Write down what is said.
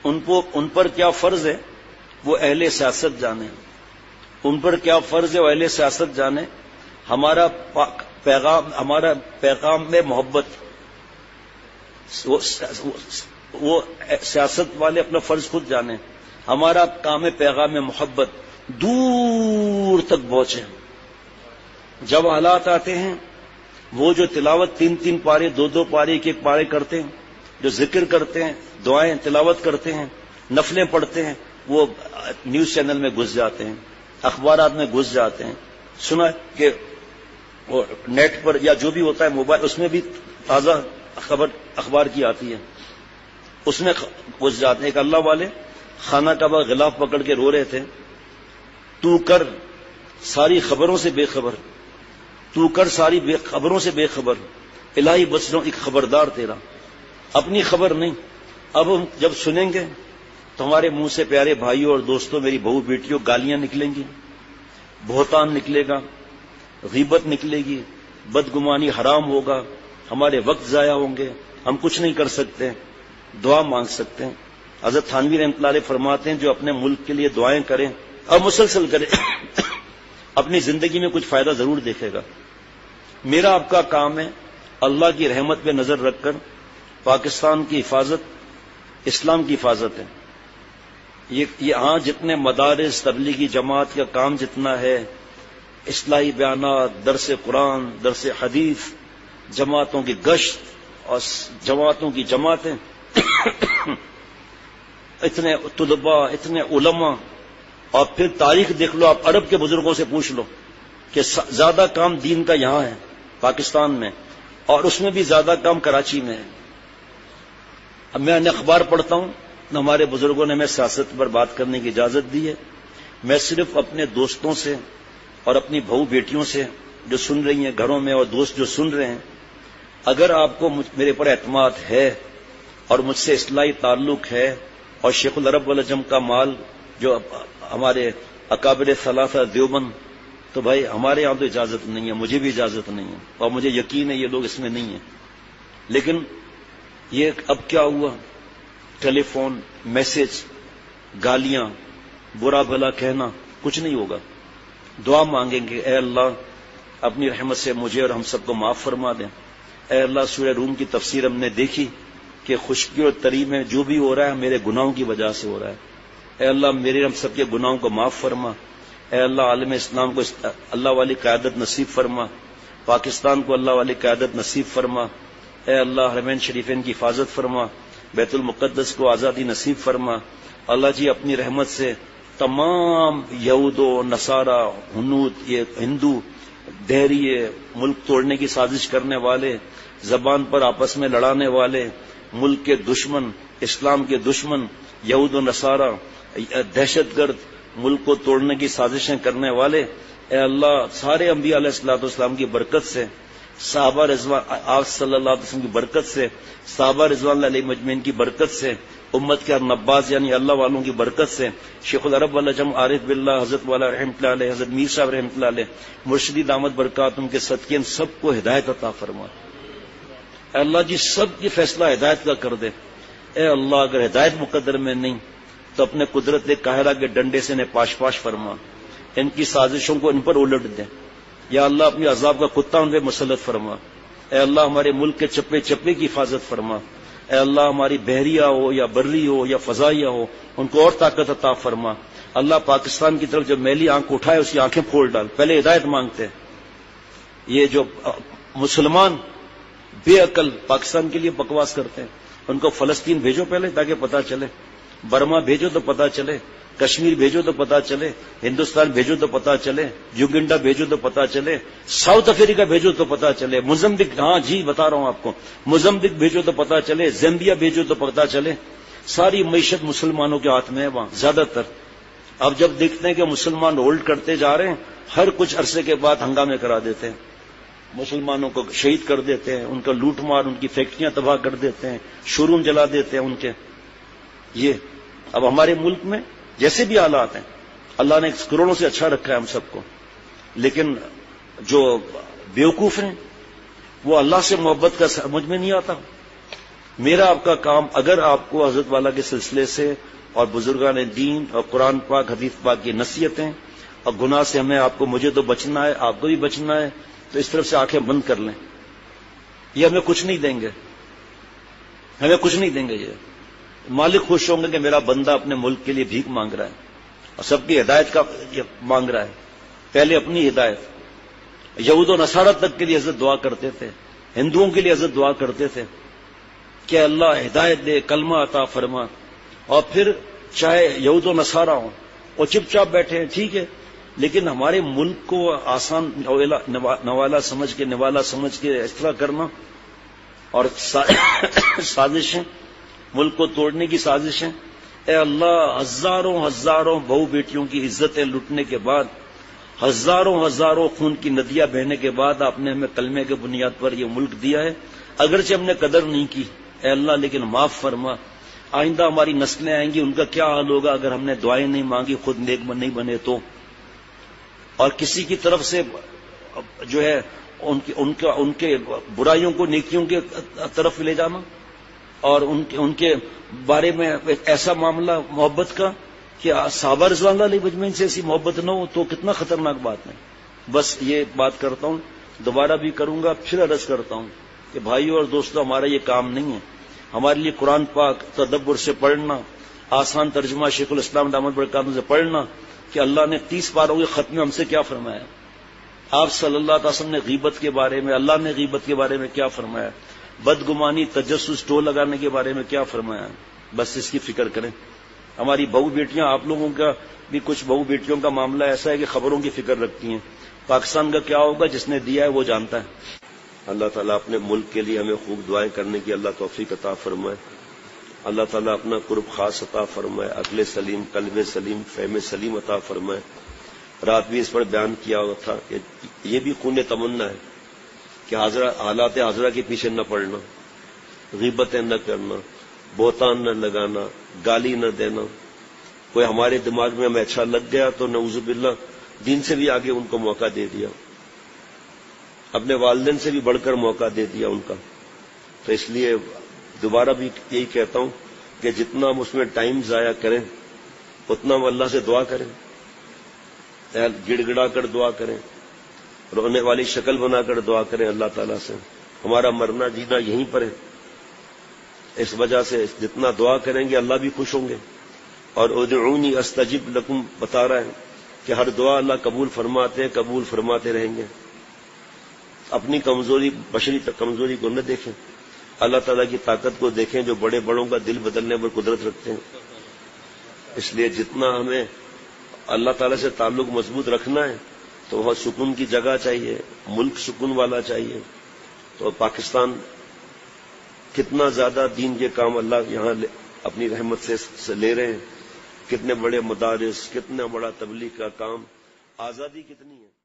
ان پر کیا فرض ہے وہ اہل سیاست جانے، ان پر کیا فرض ہے وہ اہل سیاست جانے. ہمارا پیغام میں محبت، وہ سیاست والے اپنا فرض خود جانے. ہمارا کام ہے پیغام میں محبت دور تک پہنچے. جب حالات آتے ہیں وہ جو تلاوت 3 پارے 2 پارے 1 پارے کرتے ہیں، جو ذکر کرتے ہیں، دعائیں تلاوت کرتے ہیں، نفلیں پڑھتے ہیں، وہ نیوز چینل میں گھس جاتے ہیں، اخبارات میں گھس جاتے ہیں. سنا کہ وہ نیٹ پر یا جو بھی ہوتا ہے موبائل، اس میں بھی تازہ خبر اخبار کی آتی ہے، اس میں گھس جاتے ہیں. ایک اللہ والے خانہ کعبہ غلاف پکڑ کے رو رہے تھے، تو کر ساری خبروں سے بے خبر، تو کر ساری خبروں سے بے خبر، الہی بس رہا ہوں ایک خبردار تیرا، اپنی خبر نہیں. اب ہم جب سنیں گے تو ہمارے منہ سے پیارے بھائیوں اور دوستوں، میری بہو بیٹیوں، گالیاں نکلیں گی، بہتان نکلے گا، غیبت نکلے گی، بدگمانی حرام ہوگا، ہمارے وقت ضائع ہوں گے. ہم کچھ نہیں کر سکتے، دعا مانگ سکتے ہیں. حضرت تھانوی رحمۃ اللہ علیہ فرماتے ہیں جو اپنے ملک کے لیے دعائیں کریں اور مسلسل کریں اپنی زندگی میں کچھ فائدہ ضرور دیکھے گا. میرا آپ کا کام ہے اللہ کی رحمت پہ نظر رکھ کر پاکستان کی حفاظت، اسلام کی حفاظت ہے. یہاں جتنے مدارس، تبلیغی جماعت کا کام جتنا ہے، اصلاحی بیانات، درس قرآن، درس حدیث، جماعتوں کی گشت اور جماعتوں کی جماعتیں اتنے طلباء، اتنے علماء. اور پھر تاریخ دیکھ لو، آپ عرب کے بزرگوں سے پوچھ لو کہ زیادہ کام دین کا یہاں ہے پاکستان میں، اور اس میں بھی زیادہ کام کراچی میں ہے. اب میں اخبار پڑھتا ہوں، ہمارے بزرگوں نے ہمیں سیاست پر بات کرنے کی اجازت دی ہے. میں صرف اپنے دوستوں سے اور اپنی بہو بیٹیوں سے جو سن رہی ہیں گھروں میں، اور دوست جو سن رہے ہیں، اگر آپ کو میرے پر اعتماد ہے اور مجھ سے اصلاحی تعلق ہے، اور شیخ العرب والعجم کا مال جو ہمارے اکابر ثلاثہ دیوبند، تو بھائی ہمارے یہاں تو اجازت نہیں ہے، مجھے بھی اجازت نہیں ہے، اور مجھے یقین ہے یہ لوگ اس میں نہیں ہیں. لیکن یہ اب کیا ہوا، ٹیلی فون، میسج، گالیاں، برا بھلا کہنا، کچھ نہیں ہوگا. دعا مانگیں گے، اے اللہ اپنی رحمت سے مجھے اور ہم سب کو معاف فرما دیں. اے اللہ سورہ روم کی تفسیر ہم نے دیکھی کہ خشکی اور تری میں جو بھی ہو رہا ہے میرے گناہوں کی وجہ سے ہو رہا ہے. اے اللہ میرے ہم سب کے گناہوں کو معاف فرما. اے اللہ عالم اسلام کو اللہ والی قیادت نصیب فرما، پاکستان کو اللہ والی قیادت نصیب فرما. اے اللہ حرمین شریفین کی حفاظت فرما، بیت المقدس کو آزادی نصیب فرما. اللہ جی اپنی رحمت سے تمام یہود و نصارہ، ہنود، یہ ہندو دہریے، ملک توڑنے کی سازش کرنے والے، زبان پر آپس میں لڑانے والے، ملک کے دشمن، اسلام کے دشمن، یہود و نصارہ، دہشت گرد، ملک کو توڑنے کی سازشیں کرنے والے، اے اللہ سارے انبیاء علیہ الصلوۃ والسلام کی برکت سے، صحابہ رضوان آپ صلی اللہ علیہ وسلم کی برکت سے، صحابہ رضوان اللہ علیہ مجمعین کی برکت سے، امت کے نباز یعنی اللہ والوں کی برکت سے، شیخ العرب والعجم عارف باللہ حضرت والا رحمۃ اللہ علیہ، حضرت میر صاحب رحمۃ اللہ علیہ، مرشدی دامت برکاتہم کے صدقے ان سب کو ہدایت عطا فرما. اے اللہ جی سب کی فیصلہ ہدایت کا کر دے. اے اللہ اگر ہدایت مقدر میں نہیں تو اپنے قدرت قاہرہ کے ڈنڈے سے انہیں پاش پاش فرما، ان کی سازشوں کو ان پر الٹ دے. یا اللہ اپنی عذاب کا کتا ان پہ مسلط فرما. اے اللہ ہمارے ملک کے چپے چپے کی حفاظت فرما. اے اللہ ہماری بحریہ ہو یا بری ہو یا فضائیہ ہو ان کو اور طاقت عطا فرما. اللہ پاکستان کی طرف جب میلی آنکھ اٹھائے اس کی آنکھیں پھوڑ ڈال. پہلے ہدایت مانگتے ہیں. یہ جو مسلمان بے عقل پاکستان کے لیے بکواس کرتے ہیں، ان کو فلسطین بھیجو پہلے تاکہ پتہ چلے، برما بھیجو تو پتہ چلے، کشمیر بھیجو تو پتہ چلے، ہندوستان بھیجو تو پتہ چلے، یوگنڈا بھیجو تو پتہ چلے، ساؤتھ افریقہ بھیجو تو پتہ چلے، موزمبیق، ہاں جی بتا رہا ہوں آپ کو، موزمبیق بھیجو تو پتہ چلے، زیمبیا بھیجو تو پتہ چلے. ساری معیشت مسلمانوں کے ہاتھ میں ہے وہاں زیادہ تر. اب جب دیکھتے ہیں کہ مسلمان ہولڈ کرتے جا رہے ہیں، ہر کچھ عرصے کے بعد ہنگامے کرا دیتے ہیں، مسلمانوں کو شہید کر دیتے ہیں، ان کا لوٹ مار، ان کی فیکٹریاں تباہ کر دیتے ہیں، شو روم جلا دیتے ہیں ان کے. یہ اب ہمارے ملک میں جیسے بھی حالات ہیں، اللہ نے کروڑوں سے اچھا رکھا ہے ہم سب کو، لیکن جو بیوقوف ہیں وہ اللہ سے محبت کا سمجھ میں نہیں آتا. میرا آپ کا کام، اگر آپ کو حضرت والا کے سلسلے سے اور بزرگان دین اور قرآن پاک حدیث پاک کی نصیحتیں اور گناہ سے مجھے تو بچنا ہے، آپ کو بھی بچنا ہے، تو اس طرف سے آنکھیں بند کر لیں. یہ ہمیں کچھ نہیں دیں گے، ہمیں کچھ نہیں دیں گے. یہ مالک خوش ہوں گے کہ میرا بندہ اپنے ملک کے لیے بھیک مانگ رہا ہے اور سب کی ہدایت کا مانگ رہا ہے. پہلے اپنی ہدایت. یہود و نصارہ تک کے لیے حضرت دعا کرتے تھے، ہندوؤں کے لیے حضرت دعا کرتے تھے کہ اللہ ہدایت دے، کلمہ عطا فرما. اور پھر چاہے یہود و نصارہ ہوں اور چپ چاپ بیٹھے ہیں، ٹھیک ہے، لیکن ہمارے ملک کو آسان نوالا سمجھ کے اس طرح کرنا اور سازشیں، ملک کو توڑنے کی سازشیں. اے اللہ، ہزاروں بہو بیٹیوں کی عزتیں لٹنے کے بعد، ہزاروں خون کی ندیاں بہنے کے بعد آپ نے ہمیں کلمے کے بنیاد پر یہ ملک دیا ہے. اگرچہ ہم نے قدر نہیں کی اے اللہ، لیکن معاف فرما. آئندہ ہماری نسلیں آئیں گی، ان کا کیا حال ہوگا اگر ہم نے دعائیں نہیں مانگی، خود نیک نہیں بنے تو. اور کسی کی طرف سے جو ہے ان کے برائیوں کو نیکیوں کے طرف لے جانا اور ان کے بارے میں ایسا معاملہ محبت کا کہ صحابہ رضوان اللہ علیہ مجمعین سے ایسی محبت نہ ہو تو کتنا خطرناک بات ہے. بس یہ بات کرتا ہوں، دوبارہ بھی کروں گا، پھر عرض کرتا ہوں کہ بھائیو اور دوستو، ہمارا یہ کام نہیں ہے. ہمارے لیے قرآن پاک تدبر سے پڑھنا، آسان ترجمہ شیخ الاسلام دامت برکاتہ سے پڑھنا کہ اللہ نے 30 پاروں کے ختم میں ہم سے کیا فرمایا، آپ صلی اللہ علیہ وسلم نے غیبت کے بارے میں، اللہ نے غیبت کے بارے میں کیا فرمایا، بدگمانی تجسس ٹول لگانے کے بارے میں کیا فرمایا. بس اس کی فکر کریں. ہماری بہو بیٹیاں، آپ لوگوں کا بھی کچھ بہو بیٹیوں کا معاملہ ایسا ہے کہ خبروں کی فکر رکھتی ہیں. پاکستان کا کیا ہوگا جس نے دیا ہے وہ جانتا ہے. اللہ تعالیٰ اپنے ملک کے لیے ہمیں خوب دعائیں کرنے کی اللہ توفیق عطا فرمائے. اللہ تعالیٰ اپنا قرب خاص عطا فرمائے، عقل سلیم، قلب سلیم، فہم سلیم عطا فرمائے. رات بھی اس پر بیان کیا ہوا تھا کہ یہ بھی خون تمنا ہے کہ حالات حاضرہ کے پیچھے نہ پڑنا، غیبتیں نہ کرنا، بہتان نہ لگانا، گالی نہ دینا. کوئی ہمارے دماغ میں ہمیں اچھا لگ گیا تو نعوذ باللہ دین سے بھی آگے ان کو موقع دے دیا، اپنے والدین سے بھی بڑھ کر موقع دے دیا ان کا. تو اس لیے دوبارہ بھی یہی کہتا ہوں کہ جتنا ہم اس میں ٹائم ضائع کریں اتنا ہم اللہ سے دعا کریں، گڑ گڑا کر دعا کریں، رونے والی شکل بنا کر دعا کریں اللہ تعالیٰ سے. ہمارا مرنا جینا یہیں پر ہے. اس وجہ سے جتنا دعا کریں گے اللہ بھی خوش ہوں گے. اور ادعونی استجب لکم بتا رہا ہے کہ ہر دعا اللہ قبول فرماتے ہیں، قبول فرماتے رہیں گے. اپنی کمزوری، بشری کمزوری کو نہ دیکھیں، اللہ تعالیٰ کی طاقت کو دیکھیں جو بڑے بڑوں کا دل بدلنے پر قدرت رکھتے ہیں. اس لیے جتنا ہمیں اللہ تعالیٰ سے تعلق مضبوط رکھنا ہے تو وہاں سکون کی جگہ چاہیے، ملک سکون والا چاہیے. تو پاکستان کتنا زیادہ دین کے کام اللہ یہاں اپنی رحمت سے لے رہے ہیں، کتنے بڑے مدارس، کتنا بڑا تبلیغ کا کام، آزادی کتنی ہے.